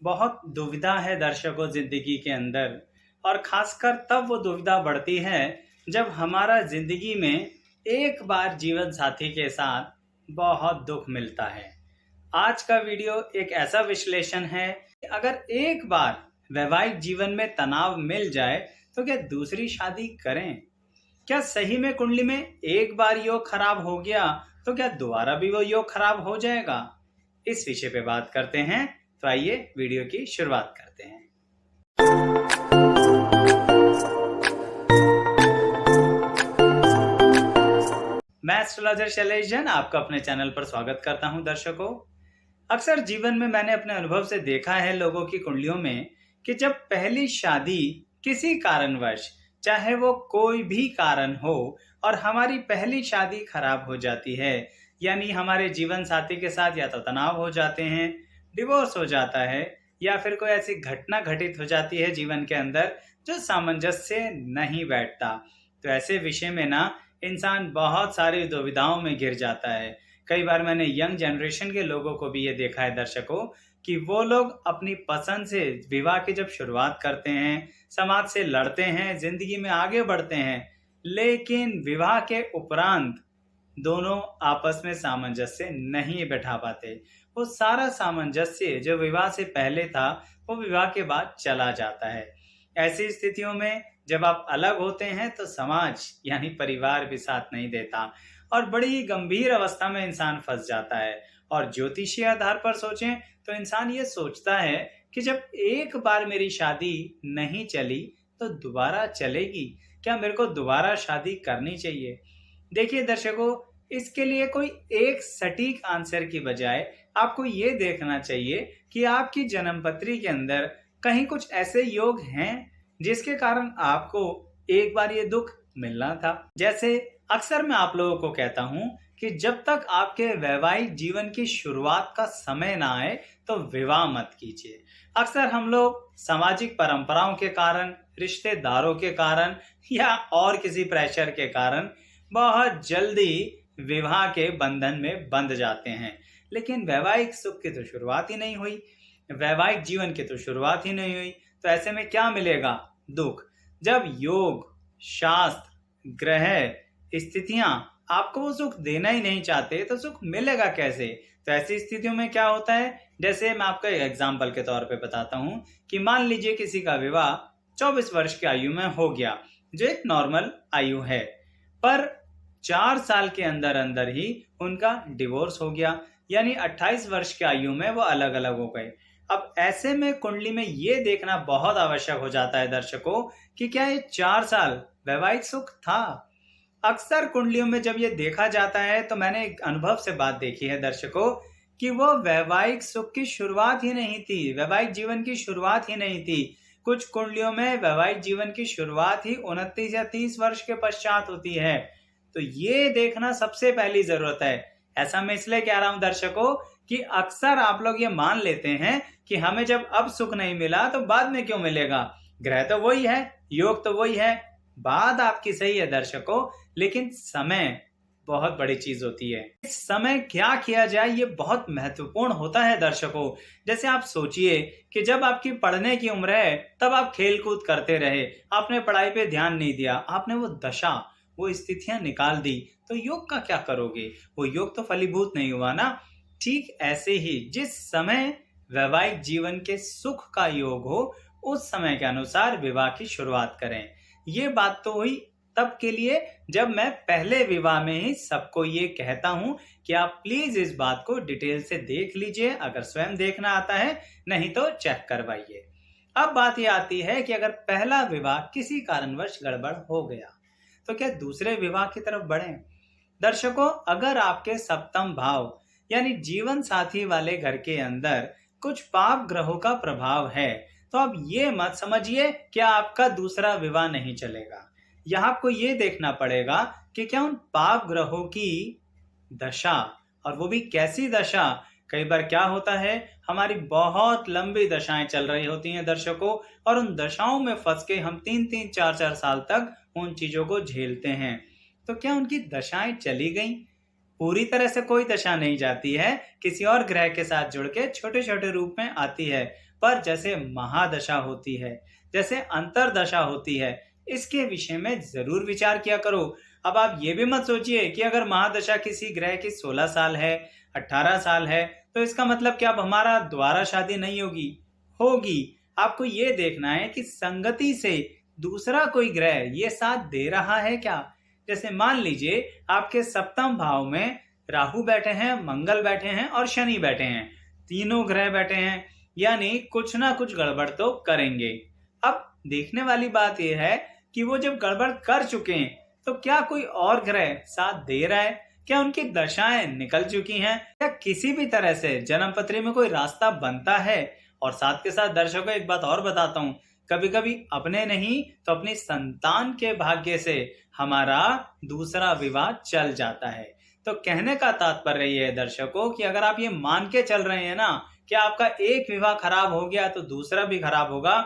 बहुत दुविधा है दर्शकों जिंदगी के अंदर। और खासकर तब वो दुविधा बढ़ती है जब हमारा जिंदगी में एक बार जीवन साथी के साथ बहुत दुख मिलता है। आज का वीडियो एक ऐसा विश्लेषण है कि अगर एक बार वैवाहिक जीवन में तनाव मिल जाए तो क्या दूसरी शादी करें? क्या सही में कुंडली में एक बार योग खराब हो गया तो क्या दोबारा भी वो योग खराब हो जाएगा? इस विषय पे बात करते हैं। तो आइए वीडियो की शुरुआत करते हैं। मैं एस्ट्रोलॉजर शैलेश जैन आपका अपने चैनल पर स्वागत करता हूं। दर्शकों, अक्सर जीवन में मैंने अपने अनुभव से देखा है लोगों की कुंडलियों में कि जब पहली शादी किसी कारणवश, चाहे वो कोई भी कारण हो, और हमारी पहली शादी खराब हो जाती है, यानी हमारे जीवन साथी के साथ या तो तनाव हो जाते हैं, डिवोर्स हो जाता है, या फिर कोई ऐसी घटना घटित हो जाती है जीवन के अंदर जो सामंजस्य नहीं बैठता, तो ऐसे विषय में ना इंसान बहुत सारी दुविधाओं में घिर जाता है। कई बार मैंने यंग जनरेशन के लोगों को भी ये देखा है दर्शकों कि वो लोग अपनी पसंद से विवाह की जब शुरुआत करते हैं, समाज से लड़ते हैं, जिंदगी में आगे बढ़ते हैं, लेकिन विवाह के उपरांत दोनों आपस में सामंजस्य नहीं बैठा पाते। वो सारा सामंजस्य जो विवाह से पहले था वो विवाह के बाद चला जाता है। ऐसी स्थितियों में जब आप अलग होते हैं तो समाज यानी परिवार भी साथ नहीं देता और बड़ी ही गंभीर अवस्था में इंसान फंस जाता है। और ज्योतिषीय आधार पर सोचें तो इंसान ये सोचता है कि जब एक बार मेरी शादी नहीं चली तो दोबारा चलेगी, क्या मेरे को दोबारा शादी करनी चाहिए? देखिए दर्शकों, इसके लिए कोई एक सटीक आंसर की बजाय आपको ये देखना चाहिए कि आपकी जन्मपत्री के अंदर कहीं कुछ ऐसे योग हैं जिसके कारण आपको एक बार ये दुख मिलना था। जैसे अक्सर मैं आप लोगों को कहता हूं कि जब तक आपके वैवाहिक जीवन की शुरुआत का समय ना आए तो विवाह मत कीजिए। अक्सर हम लोग सामाजिक परंपराओं के कारण, रिश्तेदारों के कारण या और किसी प्रेशर के कारण बहुत जल्दी विवाह के बंधन में बंध जाते हैं, लेकिन वैवाहिक सुख की तो शुरुआत ही नहीं हुई, वैवाहिक जीवन की तो शुरुआत ही नहीं हुई। तो ऐसे में क्या मिलेगा? दुख। जब योग, शास्त्र, ग्रह, स्थितियां आपको वो सुख देना ही नहीं चाहते तो सुख मिलेगा कैसे? तो ऐसी स्थितियों में क्या होता है, जैसे मैं आपको एक एग्जांपल के तौर पे बताता हूं कि मान लीजिए किसी का विवाह 24 वर्ष की आयु में हो गया, जो एक नॉर्मल आयु है, पर 4 साल के अंदर अंदर ही उनका डिवोर्स हो गया, यानी 28 वर्ष की आयु में वो अलग अलग हो गए। अब ऐसे में कुंडली में ये देखना बहुत आवश्यक हो जाता है दर्शकों कि क्या ये 4 साल वैवाहिक सुख था? अक्सर कुंडलियों में जब ये देखा जाता है तो मैंने एक अनुभव से बात देखी है दर्शकों कि वो वैवाहिक सुख की शुरुआत ही नहीं थी, वैवाहिक जीवन की शुरुआत ही नहीं थी। कुछ कुंडलियों में वैवाहिक जीवन की शुरुआत ही 29 या 30 वर्ष के पश्चात होती है। तो ये देखना सबसे पहली जरूरत है। ऐसा मैं इसलिए कह रहा हूं दर्शकों कि अक्सर आप लोग ये मान लेते हैं कि हमें जब अब सुख नहीं मिला तो बाद में क्यों मिलेगा। ग्रह तो वही है, योग तो वही है, बात आपकी सही है दर्शकों, लेकिन समय बहुत बड़ी चीज होती है। इस समय क्या किया जाए ये बहुत महत्वपूर्ण होता है दर्शकों। जैसे आप सोचिए कि जब आपकी पढ़ने की उम्र है तब आप खेल कूद करते रहे, आपने पढ़ाई पे ध्यान नहीं दिया, आपने वो दशा, वो स्थितियां निकाल दी, तो योग का क्या करोगे? वो योग तो फलीभूत नहीं हुआ ना। ठीक ऐसे ही जिस समय वैवाहिक जीवन के सुख का योग हो उस समय के अनुसार विवाह की शुरुआत करें। ये बात तो हुई तब के लिए जब मैं पहले विवाह में ही सबको ये कहता हूं कि आप प्लीज इस बात को डिटेल से देख लीजिए, अगर स्वयं देखना आता है, नहीं तो चेक करवाइए। अब बात ये आती है कि अगर पहला विवाह किसी कारणवश गड़बड़ हो गया तो क्या दूसरे विवाह की तरफ बढ़ें? दर्शकों, अगर आपके सप्तम भाव यानी जीवन साथी वाले घर के अंदर कुछ पाप ग्रहों का प्रभाव है तो आप ये मत समझिए कि आपका दूसरा विवाह नहीं चलेगा। यहाँ आपको ये देखना पड़ेगा कि क्या उन पाप ग्रहों की दशा, और वो भी कैसी दशा। कई बार क्या होता है, हमारी बहुत लंबी दशाएं चल रही होती हैं दर्शकों, और उन दशाओं में फंस के हम 3-3, 4-4 साल तक उन चीजों को झेलते हैं। तो क्या उनकी दशाएं चली गई? पूरी तरह से कोई दशा नहीं जाती है, किसी और ग्रह के साथ जुड़ के छोटे छोटे रूप में आती है। पर जैसे महादशा होती है, जैसे अंतरदशा होती है, इसके विषय में जरूर विचार किया करो। अब आप ये भी मत सोचिए कि अगर महादशा किसी ग्रह की 16 साल है, 18 साल है, तो इसका मतलब क्या अब हमारा दोबारा शादी नहीं होगी? होगी। आपको ये देखना है कि संगति से दूसरा कोई ग्रह ये साथ दे रहा है क्या। जैसे मान लीजिए आपके सप्तम भाव में राहु बैठे हैं, मंगल बैठे हैं और शनि बैठे हैं, तीनों ग्रह बैठे हैं, यानी कुछ ना कुछ गड़बड़ तो करेंगे। अब देखने वाली बात यह है कि वो जब गड़बड़ कर चुके हैं तो क्या कोई और ग्रह साथ दे रहा है? क्या उनकी दशाएं निकल चुकी हैं? या किसी भी तरह से जन्म पत्री में कोई रास्ता बनता है? और साथ के साथ दर्शकों एक बात और बताता हूँ, कभी कभी अपने नहीं तो अपनी संतान के भाग्य से हमारा दूसरा विवाह चल जाता है। तो कहने का तात्पर्य ये है दर्शकों कि अगर आप ये मान के चल रहे हैं ना कि आपका एक विवाह खराब हो गया तो दूसरा भी खराब होगा,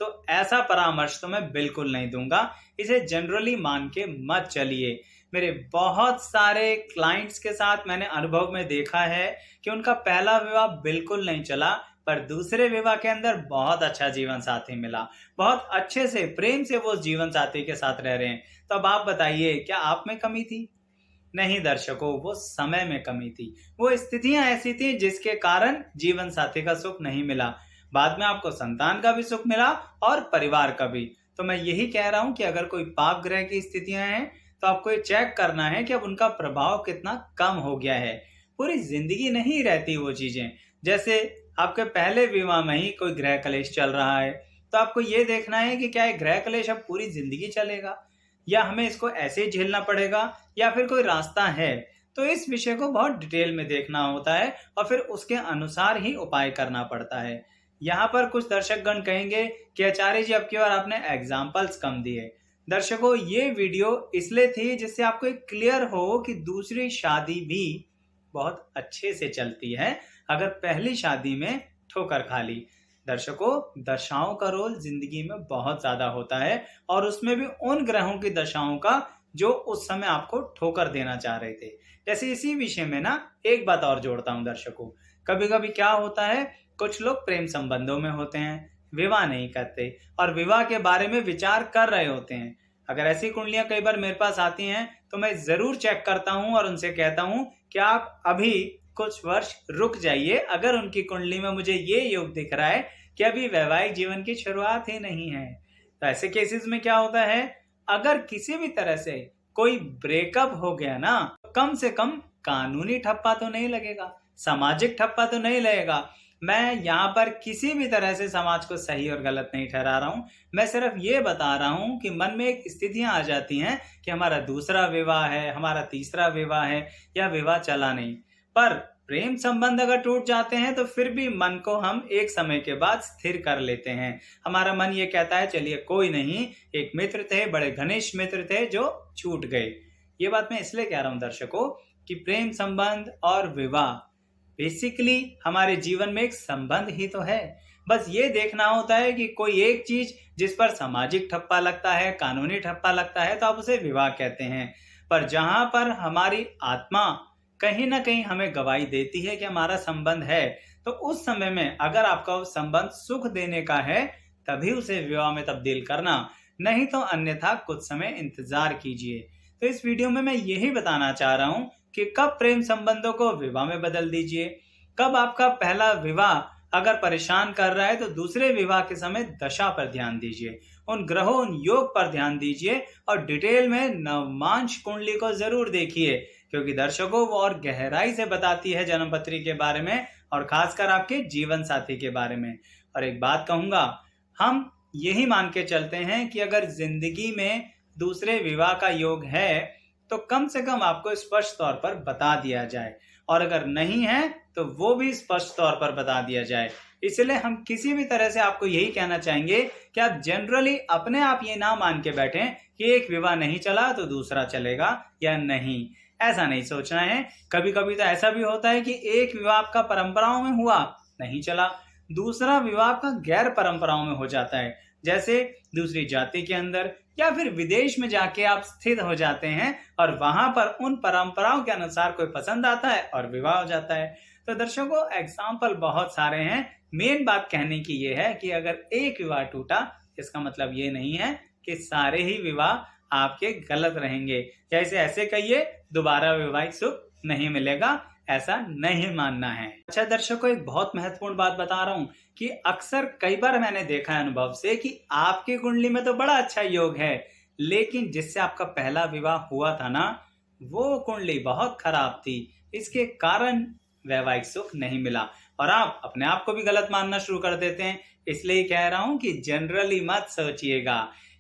तो ऐसा परामर्श तो मैं बिल्कुल नहीं दूंगा। इसे जनरली मान के मत चलिए। मेरे बहुत सारे क्लाइंट्स के साथ मैंने अनुभव में देखा है कि उनका पहला विवाह बिल्कुल नहीं चला, पर दूसरे विवाह के अंदर बहुत अच्छा जीवन साथी मिला, बहुत अच्छे से प्रेम से वो जीवन साथी के साथ रह रहे हैं। तो अब आप बताइए, क्या आप में कमी थी? नहीं दर्शकों, वो समय में कमी थी, वो स्थितियां ऐसी थी जिसके कारण जीवन साथी का सुख नहीं मिला। बाद में आपको संतान का भी सुख मिला और परिवार का भी। तो मैं यही कह रहा हूं कि अगर कोई पाप ग्रह की स्थितियां हैं तो आपको ये चेक करना है कि अब उनका प्रभाव कितना कम हो गया है। पूरी जिंदगी नहीं रहती वो चीजें। जैसे आपके पहले विवाह में ही कोई ग्रह कलेश चल रहा है, तो आपको ये देखना है कि क्या ये ग्रह कलेश अब पूरी जिंदगी चलेगा, या हमें इसको ऐसे ही झेलना पड़ेगा, या फिर कोई रास्ता है। तो इस विषय को बहुत डिटेल में देखना होता है और फिर उसके अनुसार ही उपाय करना पड़ता है। यहाँ पर कुछ दर्शकगण कहेंगे कि आचार्य जी अब की बार आपने एग्जाम्पल्स कम दिए। दर्शकों, ये वीडियो इसलिए थी जिससे आपको एक क्लियर हो कि दूसरी शादी भी बहुत अच्छे से चलती है अगर पहली शादी में ठोकर खा ली। दर्शकों, दशाओं का रोल जिंदगी में बहुत ज्यादा होता है, और उसमें भी उन ग्रहों की दशाओं का जो उस समय आपको ठोकर देना चाह रहे थे। जैसे इसी विषय में ना एक बात और जोड़ता हूं दर्शकों, कभी कभी क्या होता है, कुछ लोग प्रेम संबंधों में होते हैं, विवाह नहीं करते और विवाह के बारे में विचार कर रहे होते हैं। अगर ऐसी कुंडलियां कई बार मेरे पास आती हैं तो मैं जरूर चेक करता हूं और उनसे कहता हूं कि आप अभी कुछ वर्ष रुक जाइए। अगर उनकी कुंडली में मुझे ये योग दिख रहा है कि अभी वैवाहिक जीवन की शुरुआत ही नहीं है, तो ऐसे केसेस में क्या होता है, अगर किसी भी तरह से कोई ब्रेकअप हो गया ना, तो कम से कम कानूनी ठप्पा तो नहीं लगेगा, सामाजिक ठप्पा तो नहीं लगेगा। मैं यहाँ पर किसी भी तरह से समाज को सही और गलत नहीं ठहरा रहा हूँ। मैं सिर्फ ये बता रहा हूँ कि मन में एक स्थितियां आ जाती हैं कि हमारा दूसरा विवाह है, हमारा तीसरा विवाह है, या विवाह चला नहीं। पर प्रेम संबंध अगर टूट जाते हैं तो फिर भी मन को हम एक समय के बाद स्थिर कर लेते हैं। हमारा मन ये कहता है चलिए कोई नहीं, एक मित्र थे, बड़े घनिष्ठ मित्र थे जो छूट गए। ये बात मैं इसलिए कह रहा हूँ दर्शकों कि प्रेम संबंध और विवाह बेसिकली हमारे जीवन में एक संबंध ही तो है। बस ये देखना होता है कि कोई एक चीज जिस पर सामाजिक ठप्पा लगता है, कानूनी ठप्पा लगता है, तो आप उसे विवाह कहते हैं। पर जहां पर हमारी आत्मा कहीं ना कहीं हमें गवाही देती है कि हमारा संबंध है, तो उस समय में अगर आपका वो संबंध सुख देने का है तभी उसे विवाह में तब्दील करना, नहीं तो अन्यथा कुछ समय इंतजार कीजिए। तो इस वीडियो में मैं यही बताना चाह रहा हूं कि कब प्रेम संबंधों को विवाह में बदल दीजिए, कब आपका पहला विवाह अगर परेशान कर रहा है तो दूसरे विवाह के समय दशा पर ध्यान दीजिए, उन ग्रहों, उन योग पर ध्यान दीजिए, और डिटेल में नवमांश कुंडली को जरूर देखिए, क्योंकि दर्शकों वो और गहराई से बताती है जन्म पत्री के बारे में और खासकर आपके जीवन साथी के बारे में। और एक बात कहूंगा, हम यही मान के चलते हैं कि अगर जिंदगी में दूसरे विवाह का योग है तो कम से कम आपको स्पष्ट तौर पर बता दिया जाए, और अगर नहीं है तो वो भी स्पष्ट तौर पर बता दिया जाए। इसलिए हम किसी भी तरह से आपको यही कहना चाहेंगे कि आप जनरली अपने आप ये ना मान के बैठें कि एक विवाह नहीं चला तो दूसरा चलेगा या नहीं। ऐसा नहीं सोचना है। कभी कभी तो ऐसा भी होता है कि एक विवाह आपका परंपराओं में हुआ, नहीं चला, दूसरा विवाह आपका गैर परंपराओं में हो जाता है, जैसे दूसरी जाति के अंदर या फिर विदेश में जाके आप स्थित हो जाते हैं और वहां पर उन परंपराओं के अनुसार कोई पसंद आता है और विवाह हो जाता है। तो दर्शकों, एग्जाम्पल बहुत सारे हैं। मेन बात कहने की ये है कि अगर एक विवाह टूटा, इसका मतलब ये नहीं है कि सारे ही विवाह आपके गलत रहेंगे। जैसे ऐसे कहिए दोबारा वैवाहिक सुख नहीं मिलेगा, ऐसा नहीं मानना है। अच्छा दर्शकों, एक बहुत महत्वपूर्ण बात बता रहा हूं कि अक्सर कई बार मैंने देखा है अनुभव से कि आपकी कुंडली में तो बड़ा अच्छा योग है, लेकिन जिससे आपका पहला विवाह हुआ था ना, वो कुंडली बहुत खराब थी। इसके कारण वैवाहिक सुख नहीं मिला और आप अपने आप को भी गलत मानना शुरू कर देते हैं। इसलिए कह रहा हूं कि जनरली मत सोचिएगा।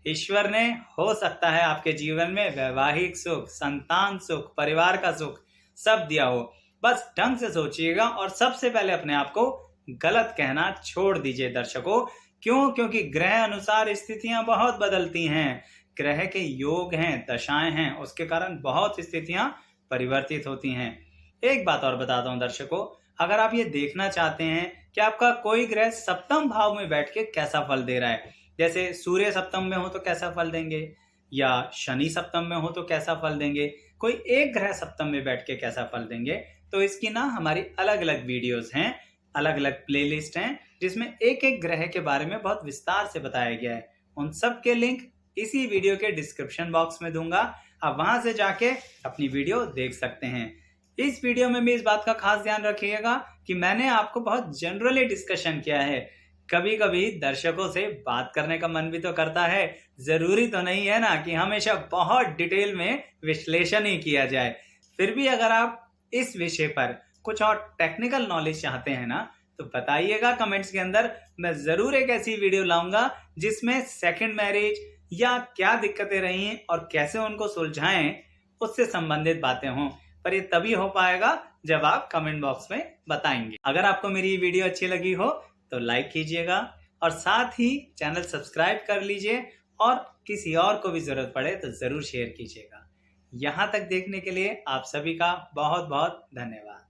ईश्वर ने हो सकता है आपके जीवन में वैवाहिक सुख, संतान सुख, परिवार का सुख सब दिया हो। बस ढंग से सोचिएगा और सबसे पहले अपने आप को गलत कहना छोड़ दीजिए दर्शकों। क्यों? क्योंकि ग्रह अनुसार स्थितियां बहुत बदलती हैं। ग्रह के योग हैं, दशाएं हैं, उसके कारण बहुत स्थितियां परिवर्तित होती हैं। एक बात और बताता हूं दर्शकों, अगर आप ये देखना चाहते हैं कि आपका कोई ग्रह सप्तम भाव में बैठ के कैसा फल दे रहा है, जैसे सूर्य सप्तम में हो तो कैसा फल देंगे, या शनि सप्तम में हो तो कैसा फल देंगे, कोई एक ग्रह सप्तम में बैठ के कैसा फल देंगे, तो इसकी ना हमारी अलग अलग वीडियोस हैं, अलग अलग प्लेलिस्ट हैं, जिसमें एक एक ग्रह के बारे में बहुत विस्तार से बताया गया है। उन सब के लिंक इसी वीडियो के डिस्क्रिप्शन बॉक्स में दूंगा, आप वहां से जाके अपनी वीडियो देख सकते हैं। इस वीडियो में भी इस बात का खास ध्यान रखिएगा कि मैंने आपको बहुत जनरली डिस्कशन किया है। कभी कभी दर्शकों से बात करने का मन भी तो करता है, जरूरी तो नहीं है ना कि हमेशा बहुत डिटेल में विश्लेषण ही किया जाए। फिर भी अगर आप इस विषय पर कुछ और टेक्निकल नॉलेज चाहते हैं ना, तो बताइएगा कमेंट्स के अंदर। मैं जरूर एक ऐसी वीडियो लाऊंगा जिसमें सेकंड मैरिज या क्या दिक्कतें रही हैं और कैसे उनको सुलझाएं, उससे संबंधित बातें हों। पर ये तभी हो पाएगा जब आप कमेंट बॉक्स में बताएंगे। अगर आपको मेरी वीडियो अच्छी लगी हो तो लाइक कीजिएगा और साथ ही चैनल सब्सक्राइब कर लीजिए, और किसी और को भी जरूरत पड़े तो जरूर शेयर कीजिएगा। यहाँ तक देखने के लिए आप सभी का बहुत बहुत धन्यवाद।